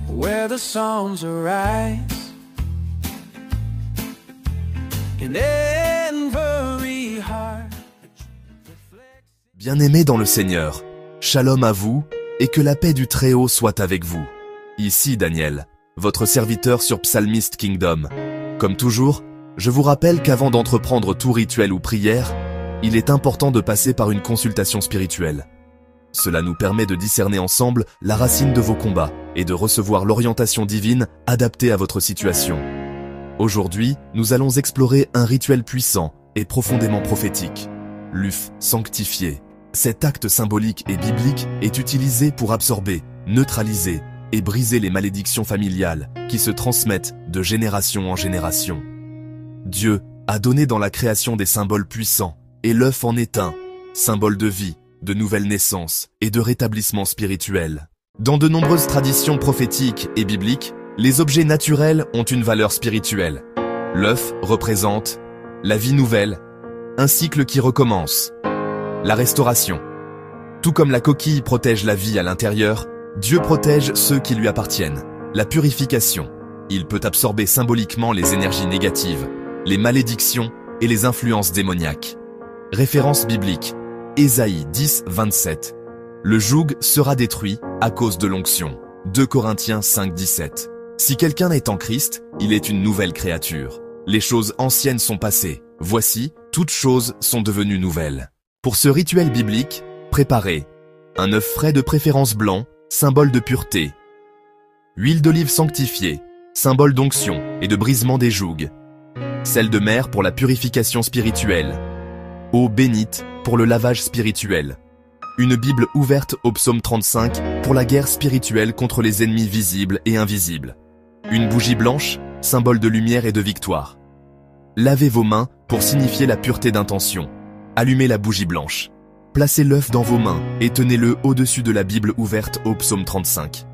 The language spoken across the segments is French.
where the songs arise in every heart. Bien-aimés dans le Seigneur, shalom à vous et que la paix du Très-Haut soit avec vous. Ici Daniel, votre serviteur sur Psalmist Kingdom. Comme toujours, je vous rappelle qu'avant d'entreprendre tout rituel ou prière, il est important de passer par une consultation spirituelle. Cela nous permet de discerner ensemble la racine de vos combats et de recevoir l'orientation divine adaptée à votre situation. Aujourd'hui, nous allons explorer un rituel puissant et profondément prophétique, l'UF sanctifié. Cet acte symbolique et biblique est utilisé pour absorber, neutraliser et briser les malédictions familiales qui se transmettent de génération en génération. Dieu a donné dans la création des symboles puissants et l'œuf en est un, symbole de vie, de nouvelle naissance et de rétablissement spirituel. Dans de nombreuses traditions prophétiques et bibliques, les objets naturels ont une valeur spirituelle. L'œuf représente la vie nouvelle, un cycle qui recommence, la restauration. Tout comme la coquille protège la vie à l'intérieur, Dieu protège ceux qui lui appartiennent. La purification. Il peut absorber symboliquement les énergies négatives, les malédictions et les influences démoniaques. Référence biblique. Ésaïe 10, 27. Le joug sera détruit à cause de l'onction. 2 Corinthiens 5, 17. Si quelqu'un est en Christ, il est une nouvelle créature. Les choses anciennes sont passées. Voici, toutes choses sont devenues nouvelles. Pour ce rituel biblique, préparez un œuf frais de préférence blanc, symbole de pureté. Huile d'olive sanctifiée, symbole d'onction et de brisement des jougs. Sel de mer pour la purification spirituelle. Eau bénite pour le lavage spirituel. Une Bible ouverte au psaume 35 pour la guerre spirituelle contre les ennemis visibles et invisibles. Une bougie blanche, symbole de lumière et de victoire. Lavez vos mains pour signifier la pureté d'intention. Allumez la bougie blanche. Placez l'œuf dans vos mains et tenez-le au-dessus de la Bible ouverte au psaume 35.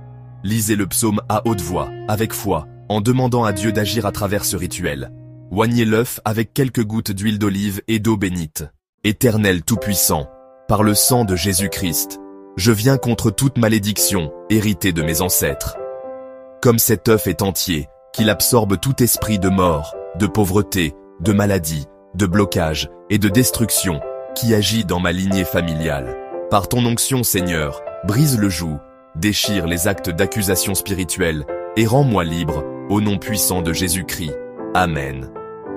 Lisez le psaume à haute voix, avec foi, en demandant à Dieu d'agir à travers ce rituel. Oignez l'œuf avec quelques gouttes d'huile d'olive et d'eau bénite. Éternel Tout-Puissant, par le sang de Jésus-Christ, je viens contre toute malédiction héritée de mes ancêtres. Comme cet œuf est entier, qu'il absorbe tout esprit de mort, de pauvreté, de maladie, de blocage et de destruction qui agit dans ma lignée familiale. Par ton onction, Seigneur, brise le joug, déchire les actes d'accusation spirituelle et rends-moi libre au nom puissant de Jésus-Christ. Amen.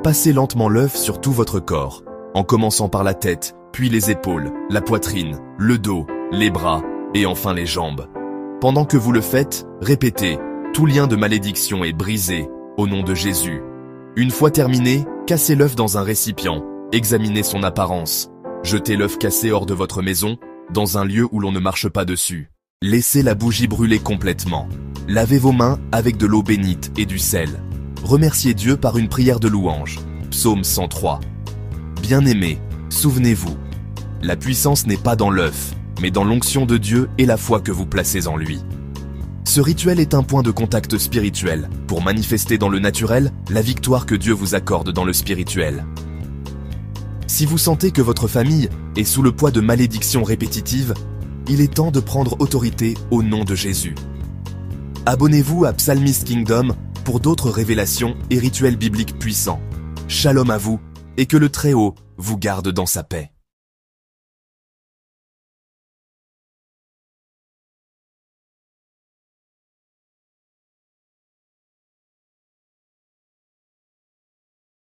Passez lentement l'œuf sur tout votre corps, en commençant par la tête, puis les épaules, la poitrine, le dos, les bras et enfin les jambes. Pendant que vous le faites, répétez « Tout lien de malédiction est brisé au nom de Jésus ». Une fois terminé, cassez l'œuf dans un récipient, examinez son apparence. Jetez l'œuf cassé hors de votre maison, dans un lieu où l'on ne marche pas dessus. Laissez la bougie brûler complètement. Lavez vos mains avec de l'eau bénite et du sel. Remerciez Dieu par une prière de louange. Psaume 103. Bien-aimés, souvenez-vous, la puissance n'est pas dans l'œuf, mais dans l'onction de Dieu et la foi que vous placez en lui. Ce rituel est un point de contact spirituel pour manifester dans le naturel la victoire que Dieu vous accorde dans le spirituel. Si vous sentez que votre famille est sous le poids de malédictions répétitives, il est temps de prendre autorité au nom de Jésus. Abonnez-vous à Psalmist Kingdom pour d'autres révélations et rituels bibliques puissants. Shalom à vous et que le Très-Haut vous garde dans sa paix.